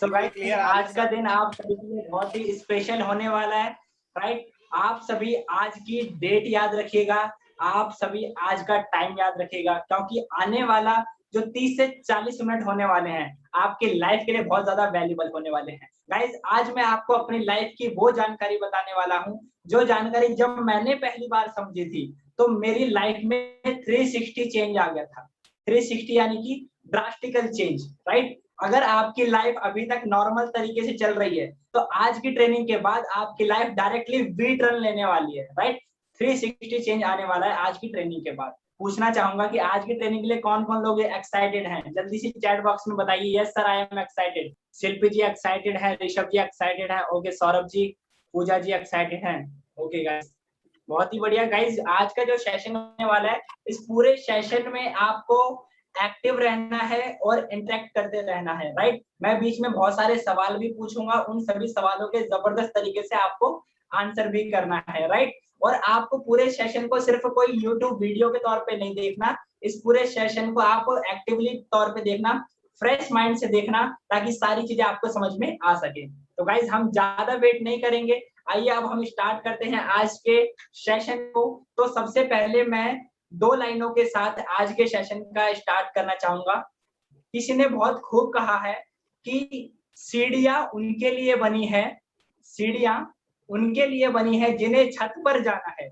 सो guys आज का दिन आप सभी के लिए बहुत ही स्पेशल होने वाला है, राइट? आप सभी आज की डेट याद रखिएगा, आप सभी आज का टाइम याद रखिएगा क्योंकि आने वाला जो 30 से 40 मिनट होने वाले हैं, आपकी लाइफ के लिए बहुत ज़्यादा वैल्यूएबल होने वाले हैं। गाइस आज मैं आपको अपनी लाइफ की वो जानकारी बताने वाला हूँ, जो जानकारी जब मैंने पहली बार समझी थी, तो मेरी लाइफ में 360 चेंज आ गया था। 360 यानी कि ड्रास्टिकल चेंज, राइट? अगर आपकी लाइफ अभी तक नॉर्मल तरीके से चल रही है, तो आज की ट्रेनिंग के बाद आपकी लाइफ डायरेक्टली वी टर्न लेने वाली है, राइट? 360 चेंज आने वाला है आज की ट्रेनिंग के बाद। पूछना चाहूंगा कि आज की ट्रेनिंग के लिए कौन-कौन लोग एक्साइटेड हैं? जल्दी से चैट बॉक्स में बताइए, yes sir I am excited. Shilpi ji excited है, ऋषभ जी एक्साइटेड है, ओके सौरभ जी, पूजा जी एक्साइटेड हैं। ओके गाइस, बहुत ही बढ़िया गाइस, आज का जो सेशन होने वाला है, इस पूरे सेशन में आपको एक्टिव रहना है और इंटरेक्ट करते रहना है, राइट? मैं बीच में बहुत सारे सवाल भी पूछूंगा, उन सभी सवालों के जबरदस्त तरीके से आपको आंसर भी करना है, राइट? और आपको पूरे सेशन को सिर्फ कोई यूट्यूब वीडियो के तौर पे नहीं देखना, इस पूरे सेशन को आप एक्टिवली तौर पे देखना, फ्रेश माइंड से देखना, ताकि सारी चीजें आपको समझ में आ सके। तो गाइज हम ज्यादा वेट नहीं करेंगे, आइए अब हम स्टार्ट करते हैं आज के सेशन को। तो सबसे पहले मैं 2 लाइनों के साथ आज के सेशन का स्टार्ट करना चाहूँगा। किसी ने बहुत खूब कहा है कि सीढ़ियाँ उनके लिए बनी है, सीढ़ियाँ उनके लिए बनी है जिन्हें छत पर जाना है।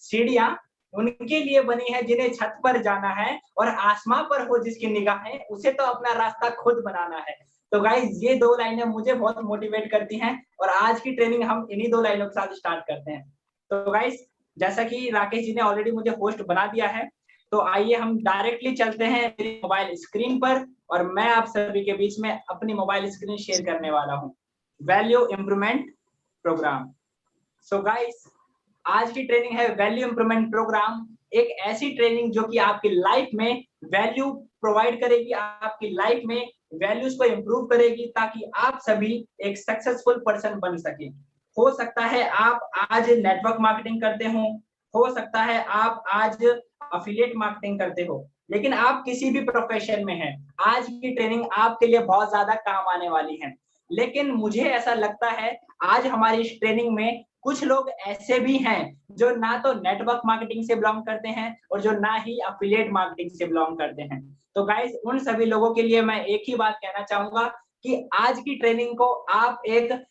सीढ़ियाँ उनके लिए बनी है जिन्हें छत पर जाना है और आसमां पर हो जिसकी निगाहें, उसे तो अपना रास्ता खुद बनाना है। तो गाइस ये 2 लाइनें मुझे बहुत मोटिवेट करती हैं और आज की ट्रेनिंग हम इन्हीं 2 लाइनों के साथ स्टार्ट करते हैं। तो गाइस जैसा कि राकेश जी ने ऑलरेडी मुझे होस्ट बना दिया है, तो आइए हम डायरेक्टली चलते हैं मेरी मोबाइल स्क्रीन पर और मैं आप सभी के बीच में अपनी मोबाइल स्क्रीन शेयर करने वाला हूँ। Value improvement program. So guys आज की ट्रेनिंग है वैल्यू इंप्रूवमेंट प्रोग्राम, एक ऐसी ट्रेनिंग जो कि आपकी लाइफ में वैल्यू प्रोवाइड करेगी, आपकी लाइफ में वैल्यूज को इंप्रूव करेगी ताकि आप सभी एक सक्सेसफुल पर्सन बन सके। हो सकता है आप आज नेटवर्क मार्केटिंग करते हो सकता है आप आज अफिलिएट मार्केटिंग करते हो, लेकिन आप किसी भी प्रोफेशन में हैं, आज की ट्रेनिंग आपके लिए बहुत ज्यादा काम आने वाली है। लेकिन मुझे ऐसा लगता है आज हमारी इस ट्रेनिंग में कुछ लोग ऐसे भी हैं जो ना तो नेटवर्क मार्केटिंग से बिलोंग करते हैं और जो ना ही अफिलिएट मार्केटिंग से बिलोंग करते हैं। तो गाइस उन सभी लोगों के लिए मैं एक ही बात कहना चाहूंगा कि आज की ट्रेनिंग को आप एक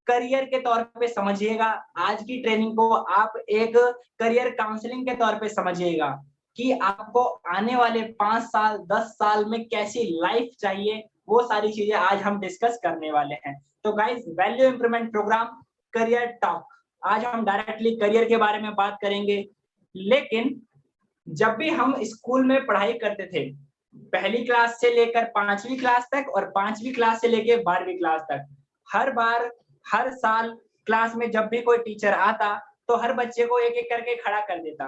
करियर के तौर पे समझिएगा, आज की ट्रेनिंग को आप एक करियर काउंसलिंग के तौर पे समझिएगा कि आपको आने वाले 5 साल, 10 साल में कैसी लाइफ चाहिए, वो सारी चीजें आज हम डिस्कस करने वाले हैं। तो guys value improvement program career talk, आज हम डायरेक्टली करियर के बारे में बात करेंगे। लेकिन जब भी हम स्कूल में पढ़ाई करते थे, पहली क्लास से लेकर 5वीं क्लास तक और 5वीं क्लास से लेकर 12वीं क्लास तक, हर बार, हर साल क्लास में जब भी कोई टीचर आता, तो हर बच्चे को एक-एक करके खड़ा कर देता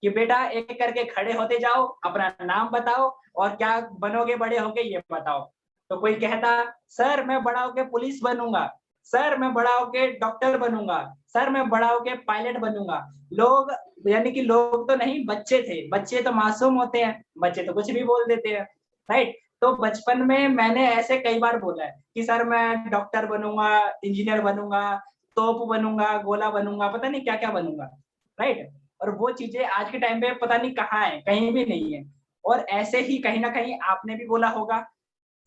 कि बेटा एक-एक करके खड़े होते जाओ, अपना नाम बताओ और क्या बनोगे बड़े होके ये बताओ। तो कोई कहता, सर मैं बड़ा होके पुलिस बनूँगा, सर मैं बड़ा होके डॉक्टर बनूँगा, सर मैं बड़ा होके पायलट बनूँगा। लोग यानी कि लोग तो नहीं, बच्चे थे, बच्चे तो मासूम होते हैं, बच्चे तो कुछ भी बोल देते हैं, राइट? तो बचपन में मैंने ऐसे कई बार बोला है कि सर मैं डॉक्टर बनूँगा, इंजीनियर बनूँगा, तोप बनूँगा, गोला बनूँगा, पता नहीं क्या-क्या बनूँगा, राइट? और वो चीज़ें आज के टाइम पे पता नहीं कहाँ है, कहीं भी नहीं है। और ऐसे ही कहीं न कहीं आपने भी बोला होगा,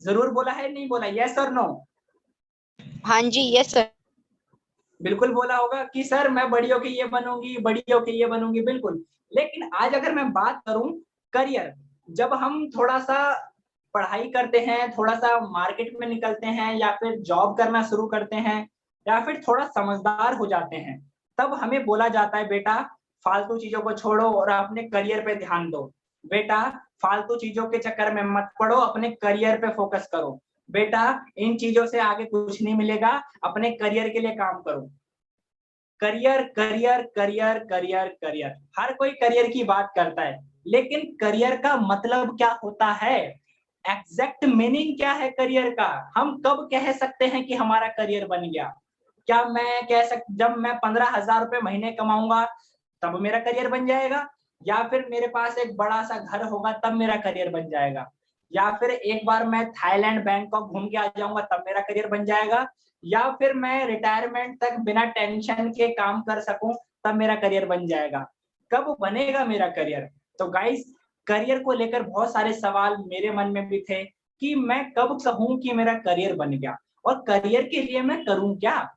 ज़रूर बोला है, नहीं बोला? येस और नो? हाँ जी, यस सर। बिल्कुल बोला होगा कि सर मैं बड़ी होके ये बनूँगी, बड़ी होके ये बनूँगी, बिल्कुल। लेकिन आज अगर मैं बात करूँ करियर, जब हम थोड़ा-सा पढ़ाई करते हैं, थोड़ा-सा मार्केट में निकलते हैं या फिर जॉब करना शुरू करते हैं या फिर थोड़ा समझदार हो जाते हैं, तब हमें बोला जाता है बेटा फालतू चीज़ों को छोड़ो और अपने करियर पे ध्यान दो। बेटा फालतू चीज़ों के चक्कर में मत पड़ो, अपने करियर पे फ़ोकस करो। बेटा इन चीज़ों से आगे कुछ नहीं मिलेगा, अपने करियर के लिए काम करो। Career, career, career, career, career, हर कोई करियर की बात करता है, लेकिन करियर का मतलब क्या होता है? एग्ज़ैक्ट मीनिंग क्या है करियर का? हम कब कह सकते हैं कि हमारा करियर बन गया? क्या मैं कह सक जब मैं 15,000 रुपए महीने कमाऊँगा, तब मेरा करियर बन जाएगा? या फिर मेरे पास एक बड़ा-सा घर होगा तब मेरा करियर बन जाएगा? या फिर एक बार मैं थाईलैंड बैंकॉक घूम के आ जाऊंगा तब मेरा करियर बन जाएगा, या फिर मैं रिटायरमेंट तक बिना टेंशन के काम कर सकूं तब मेरा करियर बन जाएगा। कब बनेगा मेरा करियर? तो गाइस, करियर को लेकर बहुत सारे सवाल मेरे मन में भी थे कि मैं कब कहूं कि मेरा करियर बन गया, और करियर के लिए मैं करूं क्या?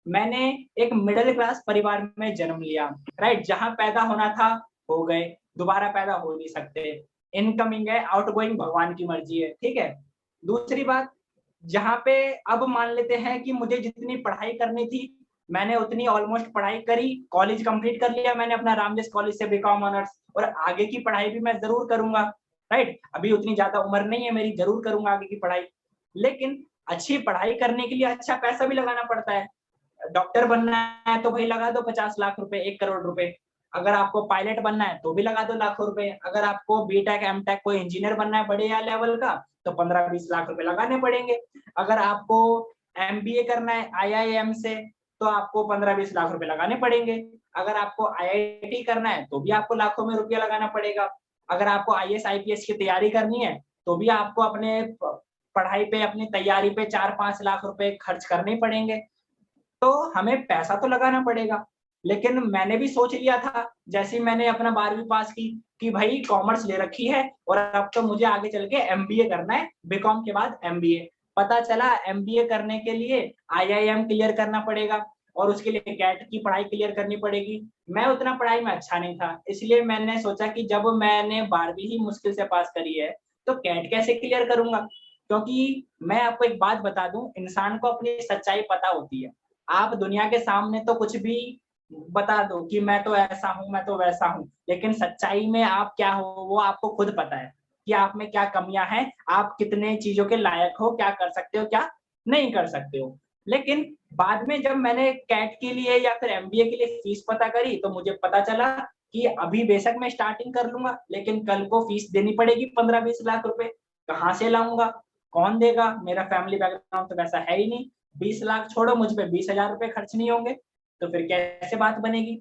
मैंने एक मिडिल क्लास परिवार में जन्म लिया, राइट? जहां पैदा होना था हो गए, दोबारा पैदा हो नहीं सकते। इनकमिंग है, आउटगोइंग भगवान की मर्जी है, ठीक है? दूसरी बात, जहाँ पे अब मान लेते हैं कि मुझे जितनी पढ़ाई करनी थी, मैंने उतनी ऑलमोस्ट पढ़ाई करी, कॉलेज कंप्लीट कर लिया मैंने अपना रामजस कॉलेज से बीकॉम ऑनर्स, और आगे की पढ़ाई भी मैं ज़रूर करूँगा, राइट? अभी उतनी ज़्यादा उम्र नहीं है मेरी, ज़रूर करूँगा आगे की पढ़ाई। लेकिन अच्छी पढ़ाई करने के लिए अच्छा पैसा भी लगाना पड़ता है। डॉक्टर बनना है तो भाई लगा दो 50 लाख रुपए, 1 करोड़ रुपए। अगर आपको पायलट बनना है तो भी लगा दो लाखों रुपए। अगर आपको बीटेक, एमटेक कोई इंजीनियर बनना है बढ़िया लेवल का, तो 15-20 लाख रुपए लगाने पड़ेंगे। अगर आपको एमबीए करना है आईआईएम से, तो आपको 15-20 लाख रुपए लगाने पड़ेंगे। अगर आपको आईआईटी करना है तो भी आपको लाखों में रुपया लगाना पड़ेगा। अगर आपको आईएएस आईपीएस की तैयारी करनी है तो भी आपको अपने पढ़ाई पे, अपनी तैयारी पे 4-5 लाख रुपए खर्च करने पड़ेंगे। तो हमें पैसा तो लगाना पड़ेगा। लेकिन मैंने भी सोच लिया था, जैसे ही मैंने अपना 12वीं पास की, कि भाई कॉमर्स ले रखी है और अब तो मुझे आगे चल के एमबीए करना है, बीकॉम के बाद एमबीए। पता चला एमबीए करने के लिए आईआईएम क्लियर करना पड़ेगा और उसके लिए कैट की पढ़ाई क्लियर करनी पड़ेगी। मैं उतना पढ़ाई में अच्छा नहीं था, इसलिए मैंने सोचा कि जब मैंने 12वीं ही मुश्किल से पास करी है, तो कैट कैसे क्लियर करूँगा? क्योंकि मैं आपको एक बात बता दूँ, इंसान को अपनी सच्चाई पता होती है। आप दुनिया के सामने तो कुछ भी बता दो कि मैं तो ऐसा हूँ, मैं तो वैसा हूँ, लेकिन सच्चाई में आप क्या हो वो आपको खुद पता है कि आप में क्या कमियाँ हैं, आप कितने चीज़ों के लायक हो, क्या कर सकते हो, क्या नहीं कर सकते हो। लेकिन बाद में जब मैंने कैट के लिए या फिर एमबीए के लिए फीस पता करी, तो मुझे पता चला कि अभी बेशक मैं स्टार्टिंग कर लूँगा, लेकिन कल को फीस देनी पड़ेगी 15-20 लाख रुपए। कहाँ से लाऊँगा? कौन देगा? मेरा फैमिली बैकग्राउंड तो वैसा है ही नहीं। 20 लाख छोड़ो, मुझ पे 20,000 रुपए खर्च नहीं होंगे, तो फिर कैसे बात बनेगी?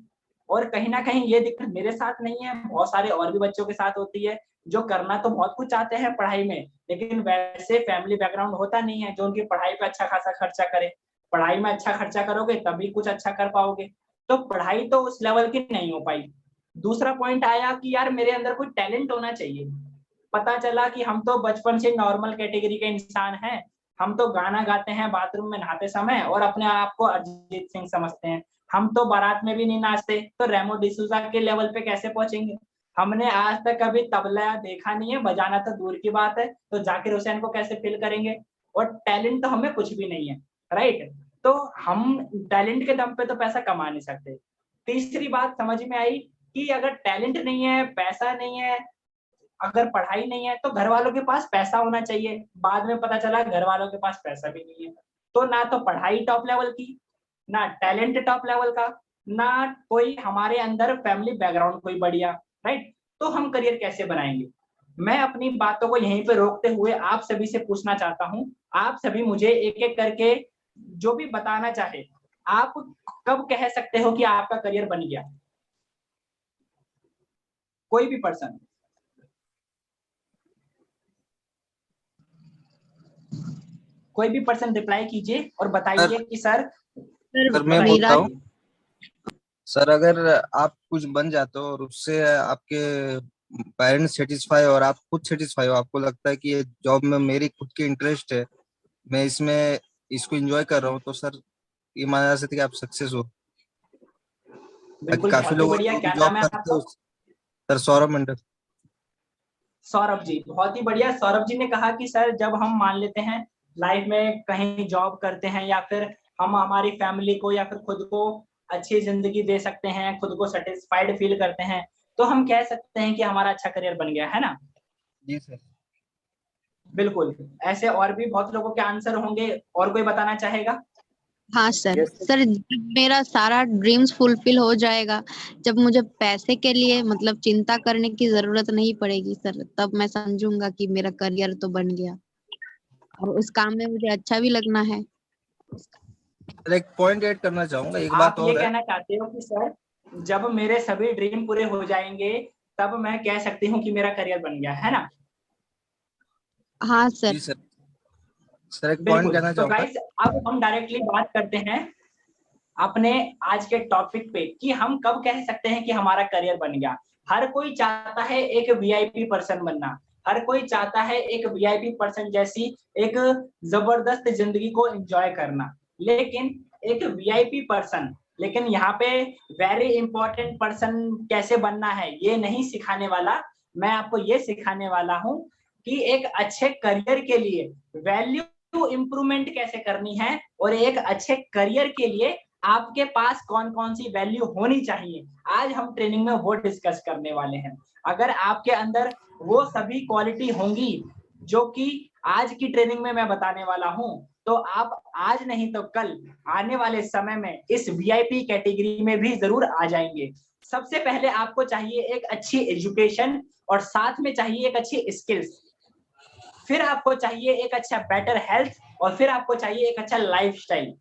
और कहीं न कहीं ये दिक्कत मेरे साथ नहीं है, बहुत सारे और भी बच्चों के साथ होती है, जो करना तो बहुत कुछ चाहते हैं पढ़ाई में, लेकिन वैसे फैमिली बैकग्राउंड होता नहीं है, जो उनकी पढ़ाई पे अच्छा खासा खर्चा करे। पढ़ाई में अच्छा खर्चा करोगे तभी कुछ अच्छा कर पाओगे। तो पढ़ाई तो उस लेवल की नहीं हो पाई। दूसरा पॉइंट आया कि यार मेरे अंदर कोई टैलेंट होना चाहिए। पता चला कि हम तो बचपन से नॉर्मल कैटेगरी के इंसान हैं। हम तो गाना गाते हैं बाथरूम में नहाते समय और अपने आप को अरिजीत सिंह समझते हैं। हम तो बारात में भी नहीं नाचते, तो रेमो डिसूज़ा के लेवल पे कैसे पहुँचेंगे? हमने आज तक कभी तबला देखा नहीं है, बजाना तो दूर की बात है, तो जाकिर हुसैन को कैसे फ़ील करेंगे? और टैलेंट तो हमें कुछ भी नहीं है, राइट? तो हम टैलेंट के दम पे तो पैसा कमा नहीं सकते। तीसरी बात समझ में आई कि अगर टैलेंट नहीं है, पैसा नहीं है, अगर पढ़ाई नहीं है तो घरवालों के पास पैसा होना चाहिए। बाद में पता चला घरवालों के पास पैसा भी नहीं है। तो ना तो पढ़ाई टॉप लेवल की, ना टैलेंट टॉप लेवल का, ना कोई हमारे अंदर फैमिली बैकग्राउंड कोई बढ़िया, राइट? तो हम करियर कैसे बनाएँगे? मैं अपनी बातों को यहीं पे रोकते हुए आप सभी से पूछना चाहता हूँ, आप सभी मुझे एक-एक करके जो भी बताना चाहे, आप कब कह सकते हो कि आपका करियर बन गया? कोई भी पर्सन। कोई भी पर्सन रिप्लाई कीजिए और सर बताइए कि सर सर मैं बोलता मेरा हूँ सर, अगर आप कुछ बन जाते हो और उससे आपके पेरेंट्स सेटिस्फाई और आप खुद सेटिस्फाई हो, आपको लगता है कि ये जॉब में मेरी खुद की इंटरेस्ट है, मैं इसमें इसको एंजॉय कर रहा हूँ, तो सर ये माना जा सकता है कि आप सक्सेस हो। बाकी बिल्कुल, काफी बहुत ही लोग बढ़िया। जो भी क्या जॉब नाम है करते आपका? हो, सर सौरभ मंडल। सौरभ जी, बहुत ही बढ़िया। सौरभ जी ने कहा कि सर जब हम मान लेते हैं लाइफ में कहीं जॉब करते हैं या फिर हम हमारी फैमिली को या फिर खुद को अच्छी ज़िंदगी दे सकते हैं, खुद को सैटिस्फाइड फ़ील करते हैं, तो हम कह सकते हैं कि हमारा अच्छा करियर बन गया, है ना? जी सर। बिल्कुल, ऐसे और भी बहुत लोगों के आंसर होंगे, और कोई बताना चाहेगा? हाँ सर। यस सर जब मेरा सारा ड्रीम्स फुलफिल हो जाएगा, जब मुझे पैसे के लिए मतलब चिंता करने की जरूरत नहीं पड़ेगी सर, तब मैं समझूंगा कि मेरा करियर तो बन गया और उस काम में मुझे अच्छा भी लगना है। सर, एक पॉइंट ऐड करना चाहूंगा, एक आप बात ये और है। कहना चाहते हो कि सर जब मेरे सभी ड्रीम पूरे हो जाएँगे, तब मैं कह सकती हूँ कि मेरा करियर बन गया, है ना? हाँ सर। जी सर। सर एक पॉइंट बिल्कुल। कहना तो चाहूंगा। गाइस अब हम डायरेक्टली बात करते हैं अपने आज के टॉपिक पे कि हम कब कह सकते हैं कि हमारा करियर बन गया। हर कोई चाहता है एक वीआईपी पर्सन बनना, हर कोई चाहता है एक वीआईपी पर्सन जैसी एक जबरदस्त जिंदगी को एंजॉय करना, लेकिन एक वीआईपी पर्सन, लेकिन यहाँ पे वेरी इंपॉर्टेंट पर्सन कैसे बनना है ये नहीं सिखाने वाला, मैं आपको ये सिखाने वाला हूँ कि एक अच्छे करियर के लिए वैल्यू इंप्रूवमेंट कैसे करनी है और एक अच्छे करियर के लिए आपके पास कौन-कौन सी वैल्यू होनी चाहिए। आज हम ट्रेनिंग में वो डिस्कस करने वाले हैं। अगर आपके अंदर वो सभी क्वालिटी होंगी जो कि आज की ट्रेनिंग में मैं बताने वाला हूँ, तो आप आज नहीं तो कल आने वाले समय में इस वीआईपी कैटेगरी में भी जरूर आ जाएंगे। सबसे पहले आपको चाहिए एक अच्छी एजुकेशन और साथ में चाहिए एक अच्छी स्किल्स, फिर आपको चाहिए एक अच्छा बेटर हेल्थ और फिर आपको चाहिए एक अच्छा लाइफस्टाइल,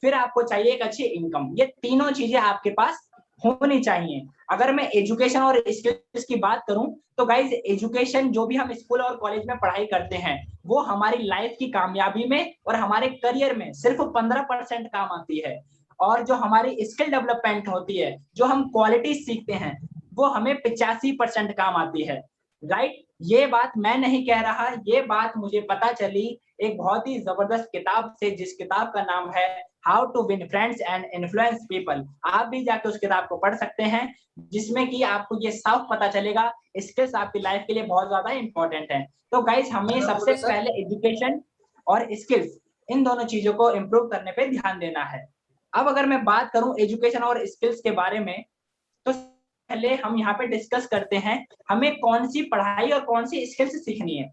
फिर आपको चाहिए एक अच्छी इनकम। ये तीनों चीजें आपके पास होनी चाहिए। अगर मैं एजुकेशन और स्किल्स की बात करूं तो गाइस एजुकेशन जो भी हम स्कूल और कॉलेज में पढ़ाई करते हैं वो हमारी लाइफ की कामयाबी में और हमारे करियर में सिर्फ 15% काम आती है, और जो हमारी स्किल डेवलपमेंट होती है, जो हम क्वालिटी सीखते हैं, वो हमें 85% काम आती है। राइट? ये बात मैं नहीं कह रहा, ये बात मुझे पता चली एक बहुत ही जबरदस्त किताब से, जिस किताब का नाम है how to win friends and influence people. आप भी जाके उस किताब को पढ़ सकते हैं, जिसमें कि आपको ये साफ पता चलेगा स्किल्स आपकी लाइफ के लिए बहुत ज्यादा इंपॉर्टेंट है। तो गाइस हमें सबसे पहले एजुकेशन और स्किल्स इन दोनों चीजों को इम्प्रूव करने पे ध्यान देना है। अब अगर मैं बात करूं एजुकेशन और स्किल्स के बारे में, तो पहले हम यहाँ पे डिस्कस करते हैं हमें कौन सी पढ़ाई और कौन सी स्किल्स सीखनी है।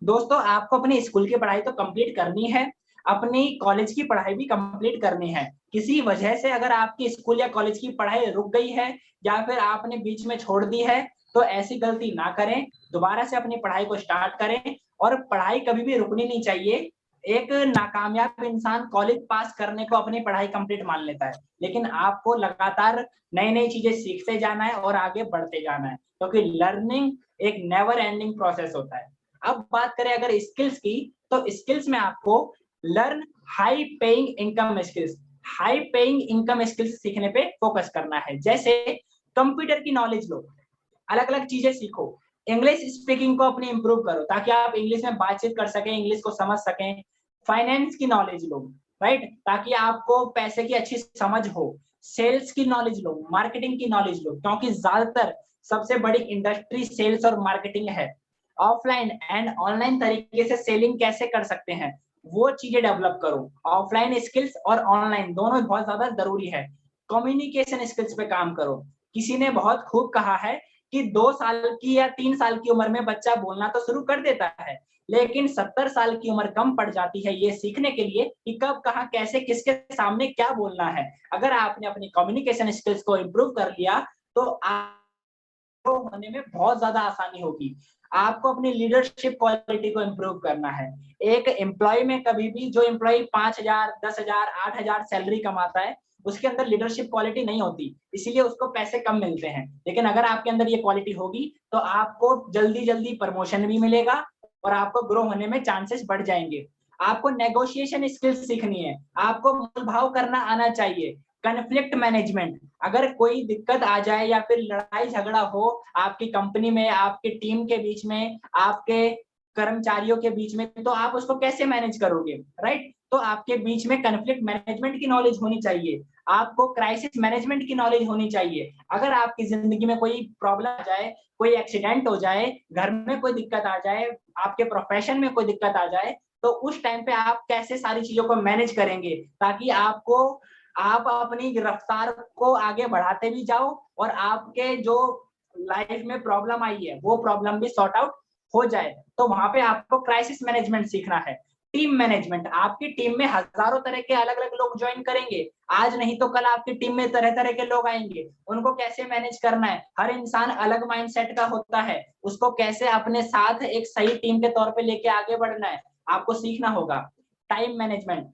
दोस्तों आपको अपनी स्कूल की पढ़ाई तो कंप्लीट करनी है, अपनी कॉलेज की पढ़ाई भी कंप्लीट करनी है। किसी वजह से अगर आपकी स्कूल या कॉलेज की पढ़ाई रुक गई है या फिर आपने बीच में छोड़ दी है, तो ऐसी गलती ना करें, दोबारा से अपनी पढ़ाई को स्टार्ट करें। और पढ़ाई कभी भी रुकनी नहीं चाहिए। एक नाकामयाब इंसान कॉलेज पास करने को अपनी पढ़ाई कंप्लीट मान लेता है, लेकिन आपको लगातार नई नई चीजें सीखते जाना है और आगे बढ़ते जाना है, क्योंकि लर्निंग एक नेवर एंडिंग प्रोसेस होता है। अब बात करें अगर स्किल्स की, तो स्किल्स में आपको learn high paying income skills, high paying income skills सीखने पे फोकस करना है। जैसे कंप्यूटर की नॉलेज लो, अलग अलग चीजें सीखो, इंग्लिश स्पीकिंग को अपनी इंप्रूव करो ताकि आप इंग्लिश में बातचीत कर सकें, इंग्लिश को समझ सकें। फाइनेंस की नॉलेज लो, राइट, ताकि आपको पैसे की अच्छी समझ हो। सेल्स की नॉलेज लो, मार्केटिंग की नॉलेज लो, क्योंकि ज्यादातर सबसे बड़ी इंडस्ट्री सेल्स और मार्केटिंग है। ऑफलाइन एंड ऑनलाइन तरीके से सेलिंग कैसे कर सकते हैं वो चीजें डेवलप करो। ऑफलाइन स्किल्स और ऑनलाइन दोनों बहुत ज्यादा जरूरी है। कम्युनिकेशन स्किल्स पे काम करो। किसी ने बहुत खूब कहा है कि 2 साल की या 3 साल की उम्र में बच्चा बोलना तो शुरू कर देता है, लेकिन 70 साल की उम्र कम पड़ जाती है ये सीखने के लिए कि कब कहाँ कैसे किसके सामने क्या बोलना है। अगर आपने अपनी कम्युनिकेशन स्किल्स को इम्प्रूव कर लिया तो आपको होने में बहुत ज्यादा आसानी होगी। आपको अपनी लीडरशिप क्वालिटी को इम्प्रूव करना है। एक एम्प्लॉय में कभी भी जो एम्प्लॉय 5,000, 10,000, 8,000 सैलरी कमाता है उसके अंदर लीडरशिप क्वालिटी नहीं होती, इसीलिए उसको पैसे कम मिलते हैं। लेकिन अगर आपके अंदर ये क्वालिटी होगी तो आपको जल्दी जल्दी प्रमोशन भी मिलेगा और आपको ग्रो होने में चांसेस बढ़ जाएंगे। आपको नेगोशिएशन स्किल्स सीखनी है, आपको मोल भाव करना आना चाहिए। कन्फ्लिक्ट मैनेजमेंट, अगर कोई दिक्कत आ जाए या फिर लड़ाई झगड़ा हो आपकी कंपनी में, आपके टीम के बीच में, आपके कर्मचारियों के बीच में, तो आप उसको कैसे मैनेज करोगे, राइट? तो आपके बीच में कन्फ्लिक्ट मैनेजमेंट की नॉलेज होनी चाहिए। आपको क्राइसिस मैनेजमेंट की नॉलेज होनी चाहिए। अगर आपकी जिंदगी में कोई प्रॉब्लम आ जाए, कोई एक्सीडेंट हो जाए, घर में कोई दिक्कत आ जाए, आपके प्रोफेशन में कोई दिक्कत आ जाए, तो उस टाइम पे आप कैसे सारी चीजों को मैनेज करेंगे ताकि आप अपनी रफ्तार को आगे बढ़ाते भी जाओ और आपके जो लाइफ में प्रॉब्लम आई है वो प्रॉब्लम भी सॉर्ट आउट हो जाए। तो वहां पे आपको क्राइसिस मैनेजमेंट सीखना है। टीम मैनेजमेंट, आपकी टीम में हजारों तरह के अलग अलग लोग ज्वाइन करेंगे, आज नहीं तो कल आपकी टीम में तरह तरह के लोग आएंगे, उनको कैसे मैनेज करना है। हर इंसान अलग माइंडसेट का होता है, उसको कैसे अपने साथ एक सही टीम के तौर पे लेके आगे बढ़ना है आपको सीखना होगा। टाइम मैनेजमेंट,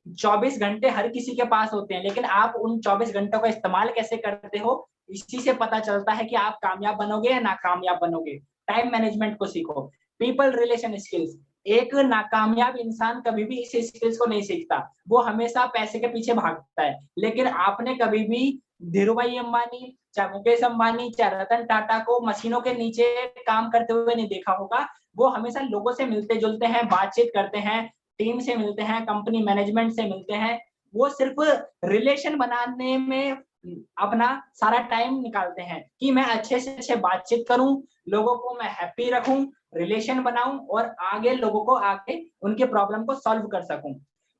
24 घंटे हर किसी के पास होते हैं, लेकिन आप उन 24 घंटों का इस्तेमाल कैसे करते हो इसी से पता चलता है कि आप कामयाब बनोगे या नाकामयाब बनोगे। टाइम मैनेजमेंट को सीखो। पीपल रिलेशन स्किल्स, एक नाकामयाब इंसान कभी भी इस स्किल्स को नहीं सीखता, वो हमेशा पैसे के पीछे भागता है। लेकिन आपने कभी भी धीरूभाई अंबानी, चाहे मुकेश अंबानी, चाहे रतन टाटा को मशीनों के नीचे काम करते हुए नहीं देखा होगा। वो हमेशा लोगों से मिलते जुलते हैं, बातचीत करते हैं, टीम से मिलते हैं, कंपनी मैनेजमेंट से मिलते हैं। वो सिर्फ रिलेशन बनाने में अपना सारा टाइम निकालते हैं कि मैं अच्छे से अच्छे बातचीत करूं, लोगों को मैं हैप्पी रखूं, रिलेशन बनाऊं और आगे लोगों को आगे उनके प्रॉब्लम को सॉल्व कर सकूं।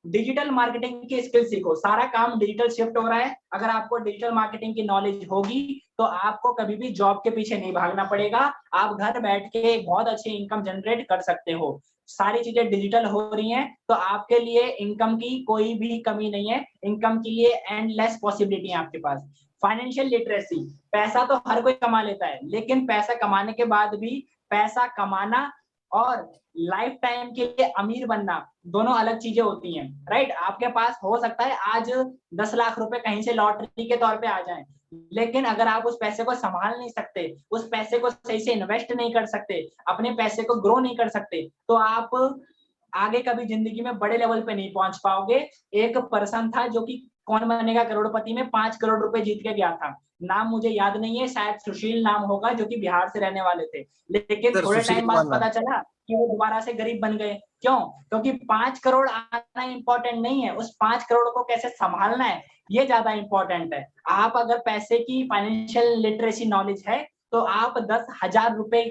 डिजिटल मार्केटिंग की स्किल सीखो, सारा काम डिजिटल शिफ्ट हो रहा है। अगर आपको डिजिटल मार्केटिंग की नॉलेज होगी तो आपको कभी भी जॉब के पीछे नहीं भागना पड़ेगा, आप घर बैठ के बहुत अच्छी इनकम जनरेट कर सकते हो। सारी चीजें डिजिटल हो रही हैं तो आपके लिए इनकम की कोई भी कमी नहीं है, इनकम के लिए एंडलेस पॉसिबिलिटी है आपके पास। फाइनेंशियल लिटरेसी, पैसा तो हर कोई कमा लेता है, लेकिन पैसा कमाने के बाद भी पैसा कमाना और लाइफ टाइम के लिए अमीर बनना दोनों अलग चीजें होती हैं, राइट। आपके पास हो सकता है आज 10 लाख रुपए कहीं से लॉटरी के तौर पे आ जाएं, लेकिन अगर आप उस पैसे को संभाल नहीं सकते, उस पैसे को सही से इन्वेस्ट नहीं कर सकते, अपने पैसे को ग्रो नहीं कर सकते, तो आप आगे कभी जिंदगी में बड़े लेवल पे नहीं पहुंच पाओगे। एक पर्सन था जो कि कौन बनेगा करोड़पति में 5 करोड़ रुपए जीत के गया था, नाम मुझे याद नहीं है, शायद सुशील नाम होगा, जो कि बिहार से रहने वाले थे। लेकिन सर थोड़े सुशील टाइम कुमार बाद नाम। पता चला कि वो दोबारा से गरीब बन गए। क्यों? क्योंकि 5 करोड़ आना इंपॉर्टेंट नहीं है, उस 5 करोड़ को कैसे संभालना है ये ज्यादा इंपॉर्टेंट है। आप अगर पैसे की फाइनेंशियल लिटरेसी नॉलेज है तो आप 10,000 रुपए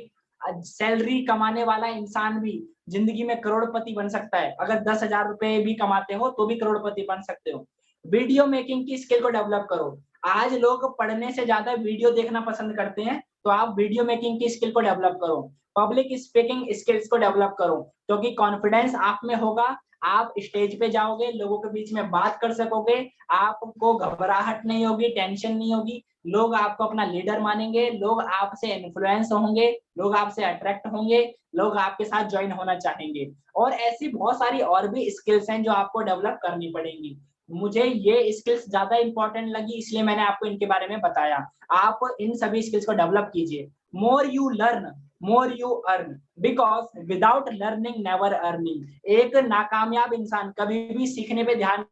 सैलरी कमाने वाला इंसान भी जिंदगी में करोड़पति बन सकता है। अगर 10,000 रुपए भी कमाते हो तो भी करोड़पति बन सकते हो। वीडियो मेकिंग की स्किल को डेवलप करो। आज लोग पढ़ने से ज्यादा वीडियो देखना पसंद करते हैं, तो आप वीडियो मेकिंग की स्किल को डेवलप करो। पब्लिक स्पीकिंग स्किल्स को डेवलप करो, क्योंकि कॉन्फिडेंस आप में होगा, आप स्टेज पे जाओगे, लोगों के बीच में बात कर सकोगे, आपको घबराहट नहीं होगी, टेंशन नहीं होगी, लोग आपको अपना लीडर मानेंगे, लोग आपसे इन्फ्लुएंस होंगे, लोग आपसे अट्रैक्ट होंगे, लोग आपके साथ ज्वाइन होना चाहेंगे। और ऐसी बहुत सारी और भी स्किल्स हैं जो आपको डेवलप करनी पड़ेंगी। मुझे ये स्किल्स ज्यादा इंपॉर्टेंट लगी, इसलिए मैंने आपको इनके बारे में बताया। आप इन सभी स्किल्स को डेवलप कीजिए। More you learn more you earn, because without learning never earning. एक नाकामयाब इंसान कभी भी सीखने पे ध्यान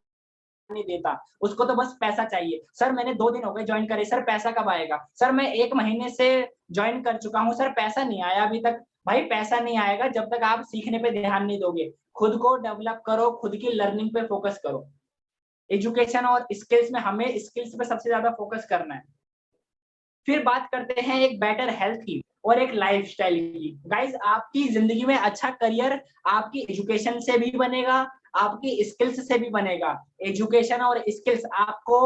नहीं देता, उसको तो बस पैसा चाहिए। सर मैंने 2 दिन हो गए ज्वाइन करे, सर पैसा कब आएगा? सर मैं 1 महीने से ज्वाइन कर चुका हूँ, सर पैसा नहीं आया अभी तक। भाई पैसा नहीं आएगा जब तक आप सीखने पे ध्यान नहीं दोगे। खुद को डेवलप करो, खुद की लर्निंग पे फोकस करो। एजुकेशन और स्किल्स में हमें स्किल्स पे सबसे ज्यादा फोकस करना है। फिर बात करते हैं एक बेटर हेल्थ की और एक लाइफस्टाइल की। गाइस आपकी जिंदगी में अच्छा करियर आपकी एजुकेशन से भी बनेगा, आपकी स्किल्स से भी बनेगा। एजुकेशन और स्किल्स आपको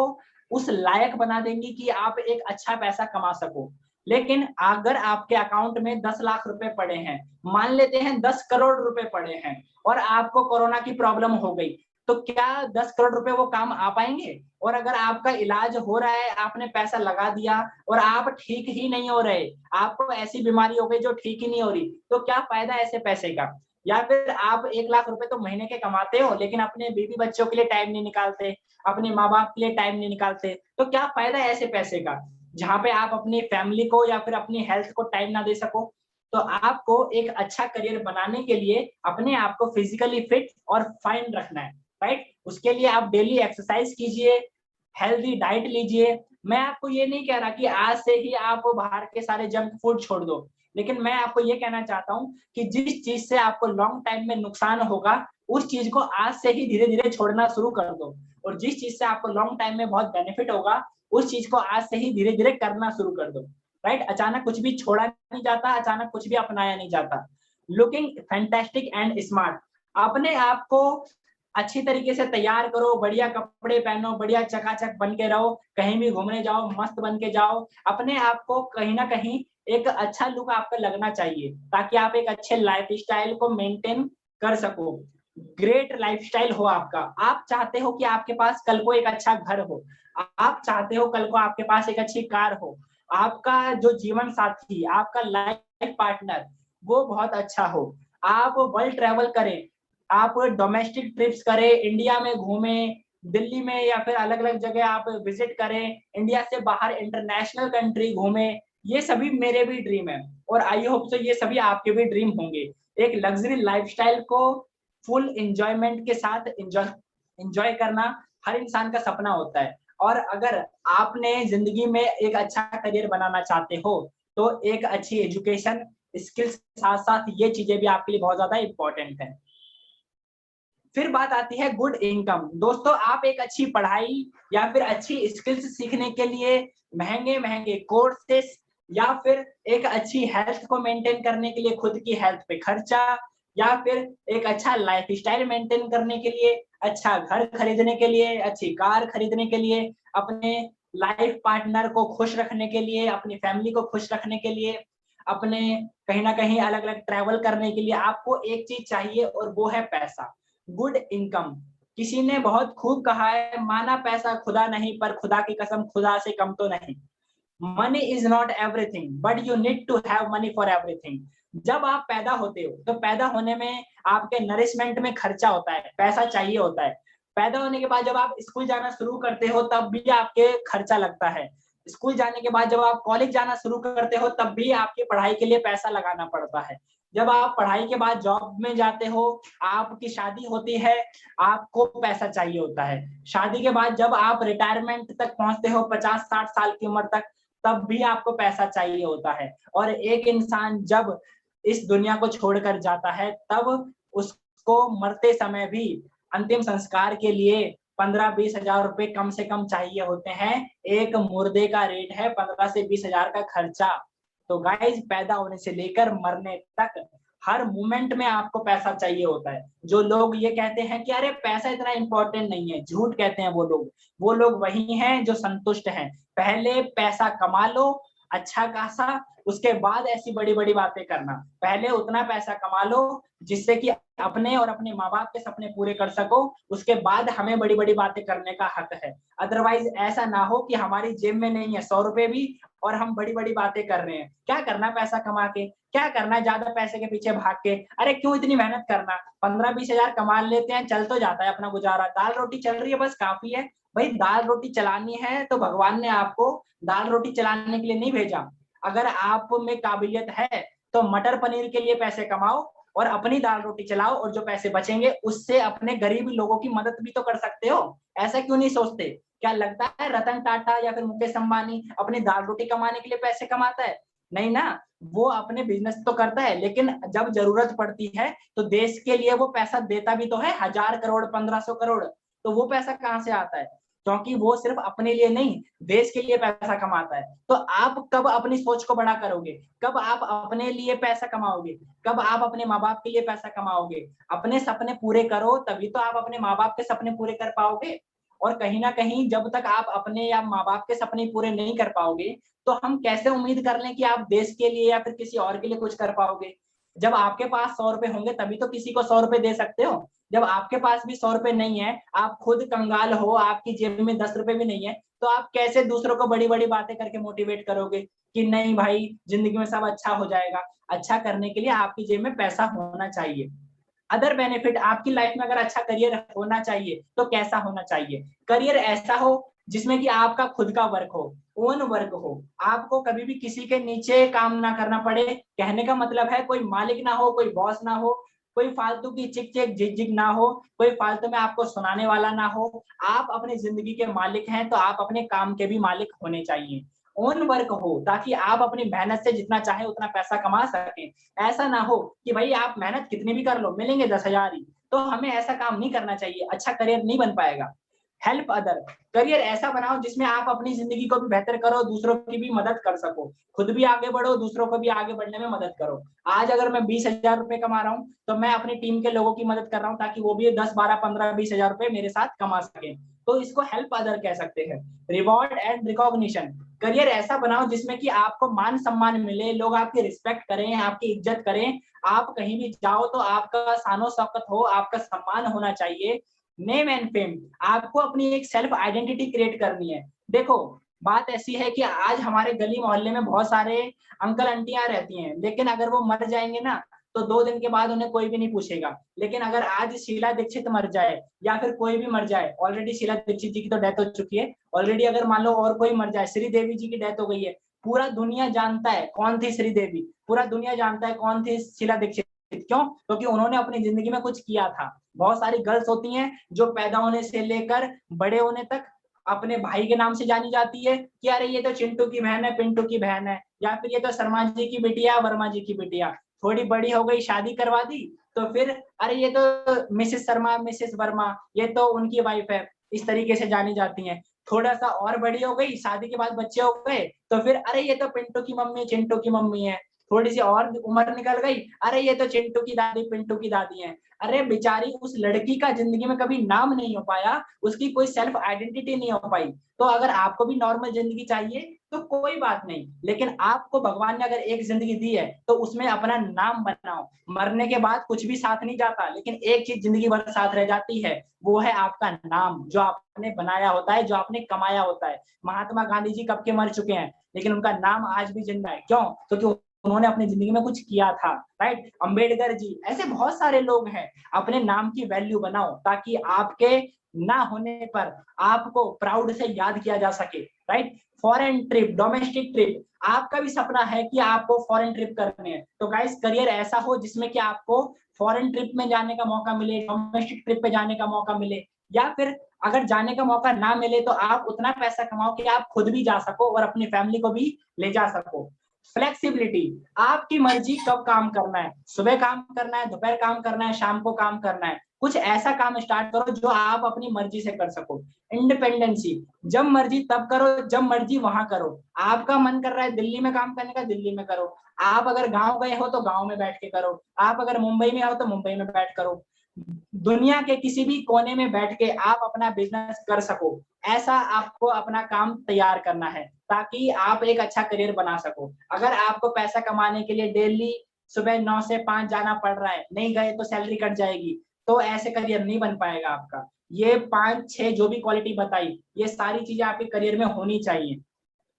उस लायक बना देंगी कि आप एक अच्छा पैसा कमा सको। लेकिन अगर आपके अकाउंट में 10 लाख रुपए पड़े हैं, मान लेते हैं 10 करोड़ रुपए पड़े हैं और आपको कोरोना की प्रॉब्लम हो गई, तो क्या 10 करोड़ रुपए वो काम आ पाएंगे? और अगर आपका इलाज हो रहा है, आपने पैसा लगा दिया और आप ठीक ही नहीं हो रहे, आपको ऐसी बीमारी हो गई जो ठीक ही नहीं हो रही, तो क्या फायदा ऐसे पैसे का? या फिर आप 1 लाख रुपए तो महीने के कमाते हो, लेकिन अपने बीवी बच्चों के लिए टाइम नहीं निकालते, अपने माँ बाप के लिए टाइम नहीं निकालते, तो क्या फायदा ऐसे पैसे का, जहाँ पे आप अपनी फैमिली को या फिर अपनी हेल्थ को टाइम ना दे सको? तो आपको एक अच्छा करियर बनाने के लिए अपने आप को फिजिकली फिट और फाइन रखना है, राइट। उसके लिए आप डेली एक्सरसाइज कीजिए, हेल्दी डाइट लीजिए। मैं आपको ये नहीं कह रहा कि आज से ही आप बाहर के सारे जंक फूड छोड़ दो, लेकिन मैं आपको ये कहना चाहता हूँ कि जिस चीज से आपको लॉन्ग टाइम में नुकसान होगा, उस चीज को आज से ही धीरे धीरे छोड़ना शुरू कर दो। और जिस चीज से आपको लॉन्ग टाइम में बहुत बेनिफिट होगा, उस चीज को आज से ही धीरे धीरे करना शुरू कर दो, राइट। अचानक कुछ भी छोड़ा नहीं जाता, अचानक कुछ भी अपनाया नहीं जाता। लुकिंग फैंटास्टिक एंड स्मार्ट, अपने आप को अच्छी तरीके से तैयार करो, बढ़िया कपड़े पहनो, बढ़िया चकाचक बन के रहो, कहीं भी घूमने जाओ मस्त बन के जाओ। अपने आप को कहीं ना कहीं एक अच्छा लुक आपका लगना चाहिए, ताकि आप एक अच्छे लाइफस्टाइल को मेंटेन कर सको। ग्रेट लाइफस्टाइल हो आपका। आप चाहते हो कि आपके पास कल को एक अच्छा घर हो, आप चाहते हो कल को आपके पास एक अच्छी कार हो, आपका जो जीवन साथी, आपका लाइफ पार्टनर वो बहुत अच्छा हो, आप वर्ल्ड ट्रैवल करें, आप डोमेस्टिक ट्रिप्स करें, इंडिया में घूमें, दिल्ली में या फिर अलग अलग जगह आप विजिट करें, इंडिया से बाहर इंटरनेशनल कंट्री घूमें। ये सभी मेरे भी ड्रीम है। और आई होप सो ये सभी आपके भी ड्रीम होंगे। एक लग्जरी लाइफस्टाइल को फुल एंजॉयमेंट के साथ एंजॉय करना हर इंसान का सपना होता है। और अगर आपने जिंदगी में एक अच्छा करियर बनाना चाहते हो तो एक अच्छी एजुकेशन, स्किल्स साथ साथ ये चीजें भी आपके लिए बहुत ज्यादा इंपॉर्टेंट है। फिर बात आती है गुड इनकम। दोस्तों, आप एक अच्छी पढ़ाई या फिर अच्छी स्किल्स सीखने के लिए महंगे महंगे कोर्सेस या फिर एक अच्छी हेल्थ को मेंटेन करने के लिए खुद की हेल्थ पे खर्चा या फिर एक अच्छा लाइफस्टाइल मेंटेन करने के लिए, अच्छा घर खरीदने के लिए, अच्छी कार खरीदने के लिए, अपने लाइफ पार्टनर को खुश रखने के लिए, अपनी फैमिली को खुश रखने के लिए, अपने कहीं ना कहीं अलग अलग ट्रैवल करने के लिए आपको एक चीज चाहिए और वो है पैसा, गुड इनकम। किसी ने बहुत खूब कहा है, माना पैसा खुदा नहीं पर खुदा की कसम खुदा से कम तो नहीं। Money is not everything but you need to have money for everything. जब आप पैदा होते हो तो पैदा होने में आपके नरिशमेंट में खर्चा होता है, पैसा चाहिए होता है। पैदा होने के बाद जब आप स्कूल जाना शुरू करते हो तब भी आपके खर्चा लगता है। स्कूल जाने के बाद जब आप कॉलेज जाना शुरू करते हो तब भी आपकी पढ़ाई के लिए पैसा लगाना पड़ता है। जब आप पढ़ाई के बाद जॉब में जाते हो, आपकी शादी होती है, आपको पैसा चाहिए होता है। शादी के बाद जब आप रिटायरमेंट तक पहुंचते हो 50-60 साल की उम्र तक, तब भी आपको पैसा चाहिए होता है। और एक इंसान जब इस दुनिया को छोड़कर जाता है तब उसको मरते समय भी अंतिम संस्कार के लिए 15-20 हजार रुपए कम से कम चाहिए होते हैं। एक मुर्दे का रेट है 15 से 20 हजार का खर्चा। तो गाइज, पैदा होने से लेकर मरने तक हर मोमेंट में आपको पैसा चाहिए होता है। जो लोग ये कहते हैं कि अरे पैसा इतना इंपॉर्टेंट नहीं है, झूठ कहते हैं वो लोग वही हैं जो संतुष्ट हैं। पहले पैसा कमा लो अच्छा खासा, उसके बाद ऐसी बड़ी बड़ी बातें करना। पहले उतना पैसा कमा लो जिससे कि अपने और अपने माँ बाप के सपने पूरे कर सको, उसके बाद हमें बड़ी बड़ी बातें करने का हक है। अदरवाइज ऐसा ना हो कि हमारी जेब में नहीं है 100 रुपए भी और हम बड़ी बड़ी बातें कर रहे हैं। क्या करना पैसा कमा के, क्या करना ज्यादा पैसे के पीछे भाग के? अरे क्यों इतनी मेहनत करना? 15-20 हजार कमा लेते हैं, चल तो जाता है अपना गुजारा, दाल रोटी चल रही है बस काफी है। भाई दाल रोटी चलानी है तो भगवान ने आपको दाल रोटी चलाने के लिए नहीं भेजा। अगर आप में काबिलियत है तो मटर पनीर के लिए पैसे कमाओ और अपनी दाल रोटी चलाओ, और जो पैसे बचेंगे उससे अपने गरीब लोगों की मदद भी तो कर सकते हो। ऐसा क्यों नहीं सोचते? क्या लगता है रतन टाटा या फिर मुकेश अंबानी अपनी दाल रोटी कमाने के लिए पैसे कमाता है? नहीं ना, वो अपने बिजनेस तो करता है, लेकिन जब जरूरत पड़ती है तो देश के लिए वो पैसा देता भी तो है, 1000 करोड़ 1500 करोड़। तो वो पैसा कहाँ से आता है? क्योंकि वो सिर्फ अपने लिए नहीं, देश के लिए पैसा कमाता है। तो आप कब अपनी सोच को बड़ा करोगे? कब आप अपने लिए पैसा कमाओगे? कब आप अपने माँ बाप के लिए पैसा कमाओगे? अपने सपने पूरे करो, तभी तो आप अपने माँ बाप के सपने पूरे कर पाओगे। और कहीं ना कहीं जब तक आप अपने या माँ बाप के सपने पूरे नहीं कर पाओगे तो हम कैसे उम्मीद कर लें कि आप देश के लिए या फिर किसी और के लिए कुछ कर पाओगे? जब आपके पास 100 रुपए होंगे तभी तो किसी को 100 रुपए दे सकते हो। जब आपके पास भी 100 रुपए नहीं है, आप खुद कंगाल हो, आपकी जेब में 10 रुपए भी नहीं है, तो आप कैसे दूसरों को बड़ी बड़ी बातें करके मोटिवेट करोगे कि नहीं भाई जिंदगी में सब अच्छा हो जाएगा? अच्छा करने के लिए आपकी जेब में पैसा होना चाहिए। अदर बेनिफिट, आपकी लाइफ में अगर अच्छा करियर होना चाहिए तो कैसा होना चाहिए? करियर ऐसा हो जिसमें कि आपका खुद का वर्क हो, ओन वर्क हो, आपको कभी भी किसी के नीचे काम ना करना पड़े। कहने का मतलब है कोई मालिक ना हो, कोई बॉस ना हो, कोई फालतू की चिक चिक झिक झिक ना हो, कोई फालतू में आपको सुनाने वाला ना हो। आप अपनी जिंदगी के मालिक हैं तो आप अपने काम के भी मालिक होने चाहिए। ओन वर्क हो ताकि आप अपनी मेहनत से जितना चाहे उतना पैसा कमा सकें। ऐसा ना हो कि भाई आप मेहनत कितनी भी कर लो, मिलेंगे 10,000 ही। तो हमें ऐसा काम नहीं करना चाहिए, अच्छा करियर नहीं बन पाएगा। हेल्प अदर, करियर ऐसा बनाओ जिसमें आप अपनी जिंदगी को भी बेहतर करो, दूसरों की भी मदद कर सको, खुद भी आगे बढ़ो, दूसरों को भी आगे बढ़ने में मदद करो। आज अगर मैं 20,000 रुपए कमा रहा हूँ तो मैं अपनी टीम के लोगों की मदद कर रहा हूँ ताकि वो भी 10, 12, 15, 20,000 रुपए मेरे साथ कमा सके। तो इसको हेल्प अदर कह सकते हैं। रिवॉर्ड एंड रिकॉग्निशन, करियर ऐसा बनाओ जिसमें कि आपको मान सम्मान मिले, लोग आपकी रिस्पेक्ट करें, आपकी इज्जत करें। आप कहीं भी जाओ तो आपका शानो शौकत हो, आपका सम्मान होना चाहिए। नेम एंड फेम, आपको अपनी एक सेल्फ आइडेंटिटी क्रिएट करनी है। देखो बात ऐसी है कि आज हमारे गली मोहल्ले में बहुत सारे अंकल आंटियां रहती हैं, लेकिन अगर वो मर जाएंगे ना तो 2 दिन के बाद उन्हें कोई भी नहीं पूछेगा। लेकिन अगर आज शीला दीक्षित मर जाए या फिर कोई भी मर जाए, ऑलरेडी शीला दीक्षित जी की तो डेथ हो चुकी है, ऑलरेडी अगर मान लो और कोई मर जाए, श्रीदेवी जी की डेथ हो गई है, पूरा दुनिया जानता है कौन थी श्रीदेवी, पूरा दुनिया जानता है कौन थी शीला दीक्षित। क्यों? क्योंकि उन्होंने अपनी जिंदगी में कुछ किया था। बहुत सारी गर्ल्स होती हैं जो पैदा होने से लेकर बड़े होने तक अपने भाई के नाम से जानी जाती है कि अरे ये तो चिंटू की बहन है, पिंटू की बहन है, या फिर ये तो शर्मा जी की बिटिया, वर्मा जी की बिटिया। थोड़ी बड़ी हो गई, शादी करवा दी, तो फिर अरे ये तो मिसेस शर्मा, मिसेस वर्मा, ये तो उनकी वाइफ है, इस तरीके से जानी जाती हैं। थोड़ा सा और बड़ी हो गई, शादी के बाद बच्चे हो गए, तो फिर अरे ये तो पिंटू की मम्मी, चिंटू की मम्मी है। थोड़ी सी और उम्र निकल गई, अरे ये तो चिंटू की दादी, पिंटू की दादी है। अरे बेचारी उस लड़की का जिंदगी में कभी नाम नहीं हो पाया, उसकी कोई सेल्फ आइडेंटिटी नहीं हो पाई। तो अगर आपको भी नॉर्मल जिंदगी चाहिए तो कोई बात नहीं, लेकिन आपको भगवान ने अगर एक जिंदगी दी है तो उसमें अपना नाम बनाओ। मरने के बाद कुछ भी साथ नहीं जाता, लेकिन एक चीज जिंदगी भर साथ रह जाती है, वो है आपका नाम, जो आपने बनाया होता है, जो आपने कमाया होता है। महात्मा गांधी जी कब के मर चुके हैं, लेकिन उनका नाम आज भी जिंदा है। क्यों? क्योंकि उन्होंने अपनी जिंदगी में कुछ किया था, राइट। अम्बेडकर जी, ऐसे बहुत सारे लोग हैं। अपने नाम की वैल्यू बनाओ ताकि आपके ना होने पर आपको प्राउड से याद किया जा सके, right. Foreign trip, domestic trip, आपका भी सपना है कि आपको फॉरेन ट्रिप करने हैं, तो गाइस करियर ऐसा हो जिसमें कि आपको फॉरेन ट्रिप में जाने का मौका मिले, डोमेस्टिक ट्रिप पे जाने का मौका मिले, या फिर अगर जाने का मौका ना मिले तो आप उतना पैसा कमाओ कि आप खुद भी जा सको और अपनी फैमिली को भी ले जा सको। फ्लेक्सिबिलिटी, आपकी मर्जी कब काम करना है, सुबह काम करना है, दोपहर काम करना है, शाम को काम करना है। कुछ ऐसा काम स्टार्ट करो जो आप अपनी मर्जी से कर सको। इंडिपेंडेंसी, जब मर्जी तब करो, जब मर्जी वहां करो। आपका मन कर रहा है दिल्ली में काम करने का, दिल्ली में करो। आप अगर गांव गए हो तो गांव में बैठ के करो, आप अगर मुंबई में हो तो मुंबई में बैठ करो। दुनिया के किसी भी कोने में बैठ के आप अपना बिजनेस कर सको, ऐसा आपको अपना काम तैयार करना है ताकि आप एक अच्छा करियर बना सको। अगर आपको पैसा कमाने के लिए डेली सुबह 9 से 5 जाना पड़ रहा है, नहीं गए तो सैलरी कट जाएगी, तो ऐसे करियर नहीं बन पाएगा आपका। ये 5-6 जो भी क्वालिटी बताई, ये सारी चीजें आपके करियर में होनी चाहिए।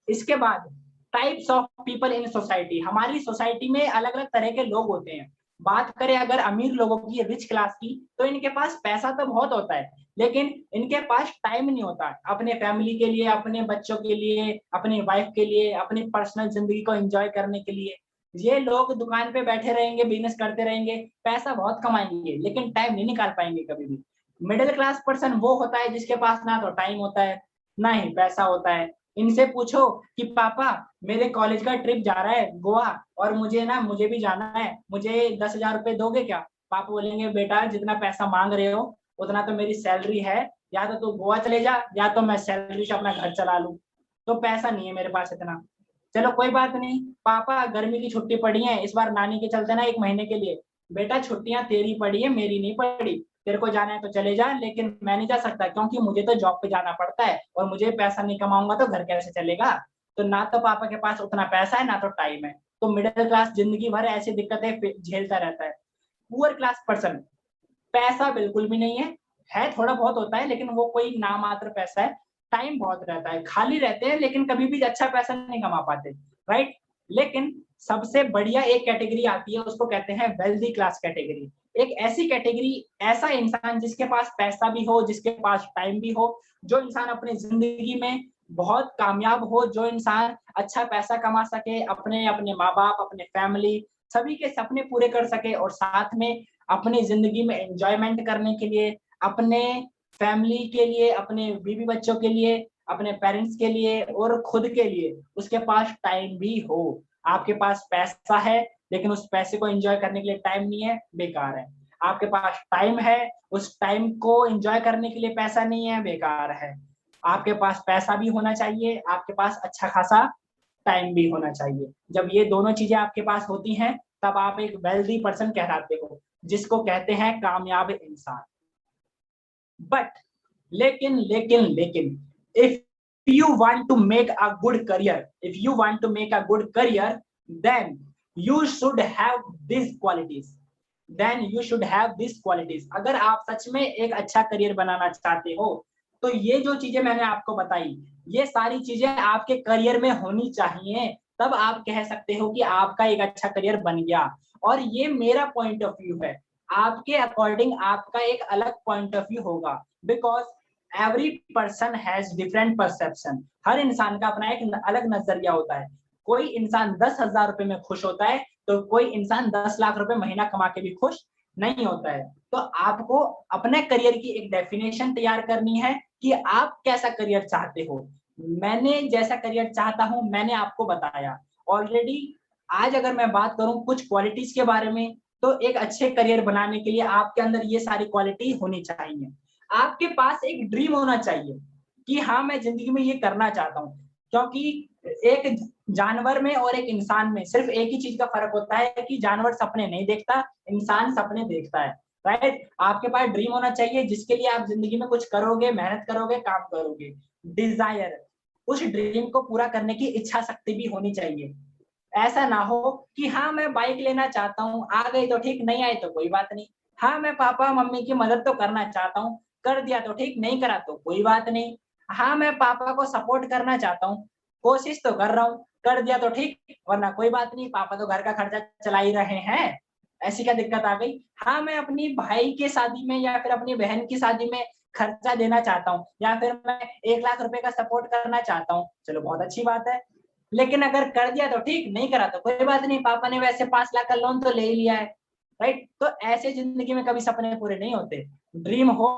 इसके बाद types of people in society, हमारी सोसाइटी में अलग अलग तरह के लोग होते हैं। बात करें अगर अमीर लोगों की, रिच क्लास की, तो इनके पास पैसा तो बहुत होता है, लेकिन इनके पास टाइम नहीं होता अपने फैमिली के लिए, अपने बच्चों के लिए, अपनी वाइफ के लिए, अपनी पर्सनल जिंदगी को एंजॉय करने के लिए। ये लोग दुकान पे बैठे रहेंगे, बिजनेस करते रहेंगे, पैसा बहुत कमाएंगे, लेकिन टाइम नहीं निकाल पाएंगे कभी भी। मिडिल क्लास पर्सन वो होता है जिसके पास ना तो टाइम होता है, ना ही पैसा होता है। इनसे पूछो कि पापा मेरे कॉलेज का ट्रिप जा रहा है गोवा, और मुझे भी जाना है, मुझे 10,000 रुपए दोगे क्या? पापा बोलेंगे बेटा जितना पैसा मांग रहे हो उतना तो मेरी सैलरी है, या तो तू गोवा चले जा, या तो मैं सैलरी से अपना घर चला लूं, तो पैसा नहीं है मेरे पास इतना। चलो कोई बात नहीं पापा, गर्मी की छुट्टी पड़ी है, इस बार नानी के चलते ना 1 महीने के लिए। बेटा छुट्टियां तेरी पड़ी है, मेरी नहीं पड़ी, तेरे को जाना है तो चले जा, लेकिन मैं नहीं जा सकता क्योंकि मुझे तो जॉब पे जाना पड़ता है और मुझे पैसा नहीं कमाऊंगा तो घर कैसे चलेगा। तो ना तो पापा के पास उतना पैसा है, ना तो टाइम है। तो मिडिल क्लास जिंदगी भर ऐसी दिक्कतें झेलता रहता है। पुअर क्लास पर्सन, पैसा बिल्कुल भी नहीं है थोड़ा बहुत होता है, लेकिन वो कोई नामात्र पैसा है। टाइम बहुत रहता है, खाली रहते हैं, लेकिन कभी भी अच्छा पैसा नहीं कमा पाते, राइट। लेकिन सबसे बढ़िया एक कैटेगरी आती है, उसको कहते हैं वेल्दी क्लास कैटेगरी। एक ऐसी कैटेगरी, ऐसा इंसान जिसके पास पैसा भी हो, जिसके पास टाइम भी हो, जो इंसान अपनी जिंदगी में बहुत कामयाब हो, जो इंसान अच्छा पैसा कमा सके, अपने माँ बाप, अपने फैमिली, सभी के सपने पूरे कर सके, और साथ में अपनी जिंदगी में एंजॉयमेंट करने के लिए, अपने फैमिली के लिए, अपने बीवी बच्चों के लिए, अपने पेरेंट्स के लिए और खुद के लिए उसके पास टाइम भी हो। आपके पास पैसा है लेकिन उस पैसे को एंजॉय करने के लिए टाइम नहीं है, बेकार है। आपके पास टाइम है, उस टाइम को एंजॉय करने के लिए पैसा नहीं है, बेकार है। आपके पास पैसा भी होना चाहिए, आपके पास अच्छा खासा टाइम भी होना चाहिए। जब ये दोनों चीजें आपके पास होती हैं तब आप एक वेल्दी पर्सन कहलाते हो, जिसको कहते हैं कामयाब इंसान। बट लेकिन if you want to make a good career, then you should have these qualities. अगर आप सच में एक अच्छा करियर बनाना चाहते हो तो ये जो चीजें मैंने आपको बताई, ये सारी चीजें आपके करियर में होनी चाहिए, तब आप कह सकते हो कि आपका एक अच्छा करियर बन गया। और ये मेरा पॉइंट ऑफ व्यू है, आपके अकॉर्डिंग आपका एक अलग पॉइंट ऑफ व्यू होगा, because every person has different perception. हर इंसान का अपना एक अलग नजरिया होता है। कोई इंसान 10,000 रुपए में खुश होता है तो कोई इंसान 10 लाख रुपए महीना कमा के भी खुश नहीं होता है। तो आपको अपने करियर की एक डेफिनेशन तैयार करनी है कि आप कैसा करियर चाहते हो। मैंने जैसा करियर चाहता हूं मैंने आपको बताया ऑलरेडी। आज अगर मैं बात करूं कुछ क्वालिटीज के बारे में, तो एक अच्छे करियर बनाने के लिए आपके अंदर ये सारी क्वालिटी होनी चाहिए। आपके पास एक ड्रीम होना चाहिए कि हाँ मैं जिंदगी में ये करना चाहता हूँ, क्योंकि एक जानवर में और एक इंसान में सिर्फ एक ही चीज का फर्क होता है कि जानवर सपने नहीं देखता, इंसान सपने देखता है, राइट। आपके पास ड्रीम होना चाहिए जिसके लिए आप जिंदगी में कुछ करोगे, मेहनत करोगे, काम करोगे। डिजायर, उस ड्रीम को पूरा करने की इच्छा शक्ति भी होनी चाहिए। ऐसा ना हो कि हाँ मैं बाइक लेना चाहता हूँ, आ गई तो ठीक, नहीं आई तो कोई बात नहीं। हाँ मैं पापा मम्मी की मदद तो करना चाहता हूँ, कर दिया तो ठीक, नहीं करा तो कोई बात नहीं। हाँ मैं पापा को सपोर्ट करना चाहता हूँ, कोशिश तो कर रहा हूँ, कर दिया तो ठीक, वरना कोई बात नहीं, पापा तो घर का खर्चा चला ही रहे हैं, ऐसी क्या दिक्कत आ गई। हाँ मैं अपनी भाई के शादी में या फिर अपनी बहन की शादी में खर्चा देना चाहता हूँ, या फिर मैं 1 लाख रुपए का सपोर्ट करना चाहता हूँ, चलो बहुत अच्छी बात है। लेकिन अगर कर दिया तो ठीक, नहीं करा तो कोई बात नहीं, पापा ने वैसे 5 लाख का लोन तो ले ही लिया है, राइट। तो ऐसे जिंदगी में कभी सपने पूरे नहीं होते। ड्रीम हो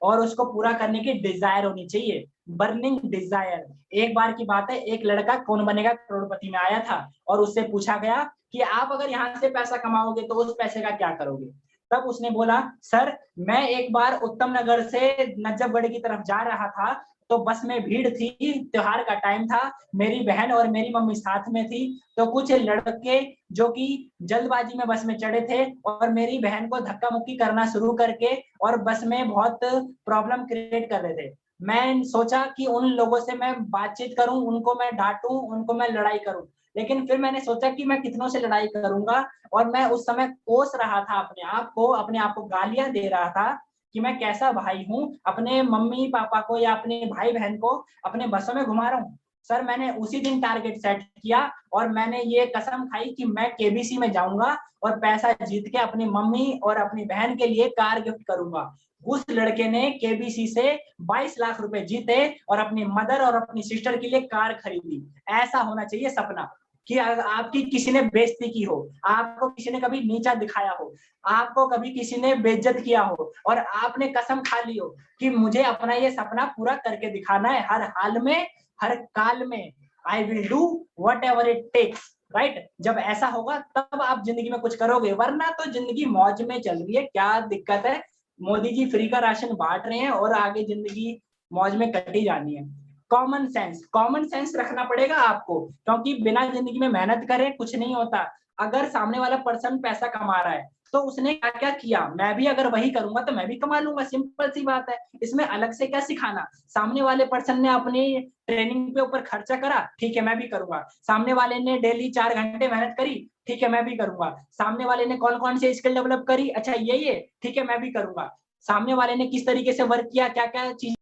और उसको पूरा करने की डिजायर होनी चाहिए, बर्निंग डिजायर। एक बार की बात है, एक लड़का कौन बनेगा करोड़पति में आया था और उससे पूछा गया कि आप अगर यहाँ से पैसा कमाओगे तो उस पैसे का क्या करोगे। तब उसने बोला, सर मैं एक बार उत्तम नगर से नजफगढ़ की तरफ जा रहा था, तो बस में भीड़ थी, त्योहार का टाइम था, मेरी बहन और मेरी मम्मी साथ में थी, तो कुछ लड़के जो कि जल्दबाजी में बस में चढ़े थे और मेरी बहन को धक्का मुक्की करना शुरू करके और बस में बहुत प्रॉब्लम क्रिएट कर रहे थे। मैं सोचा कि उन लोगों से मैं बातचीत करूं, उनको मैं डांटूं, उनको मैं लड़ाई करूं, लेकिन फिर मैंने सोचा कि मैं कितनों से लड़ाई करूंगा, और मैं उस समय कोस रहा था अपने आप को गालियां दे रहा था कि मैं कैसा भाई हूँ, अपने मम्मी पापा को या अपने भाई बहन को अपने बसों में घुमा रहा हूँ। सर मैंने उसी दिन टारगेट सेट किया और मैंने ये कसम खाई कि मैं केबीसी में जाऊंगा और पैसा जीत के अपनी मम्मी और अपनी बहन के लिए कार गिफ्ट करूंगा। उस लड़के ने केबीसी से 22 लाख रुपए जीते और अपनी मदर और अपनी सिस्टर के लिए कार खरीदी। ऐसा होना चाहिए सपना कि आपकी किसी ने बेइज्जती की हो, आपको किसी ने कभी नीचा दिखाया हो, आपको कभी किसी ने बेइज्जत किया हो और आपने कसम खा ली हो कि मुझे अपना ये सपना पूरा करके दिखाना है, हर हाल में, हर काल में। I will do whatever it takes, right. जब ऐसा होगा तब आप जिंदगी में कुछ करोगे, वरना तो जिंदगी मौज में चल रही है, क्या दिक्कत है। मोदी जी फ्री का राशन बांट रहे हैं और आगे जिंदगी मौज में कटी जानी है। कॉमन सेंस रखना पड़ेगा आपको, क्योंकि बिना जिंदगी में मेहनत करे कुछ नहीं होता। अगर सामने वाला पर्सन पैसा कमा रहा है तो उसने क्या क्या किया, मैं भी अगर वही करूंगा तो मैं भी कमा लूंगा, सिंपल सी बात है। इसमें अलग से क्या सिखाना। सामने वाले पर्सन ने अपनी ट्रेनिंग पे ऊपर खर्चा करा, ठीक है मैं भी करूंगा। सामने वाले ने डेली 4 घंटे मेहनत करी, ठीक है मैं भी करूंगा। सामने वाले ने कौन कौन से स्किल डेवलप करी, अच्छा ये ठीक है मैं भी करूंगा। सामने वाले ने किस तरीके से वर्क किया, क्या क्या चीज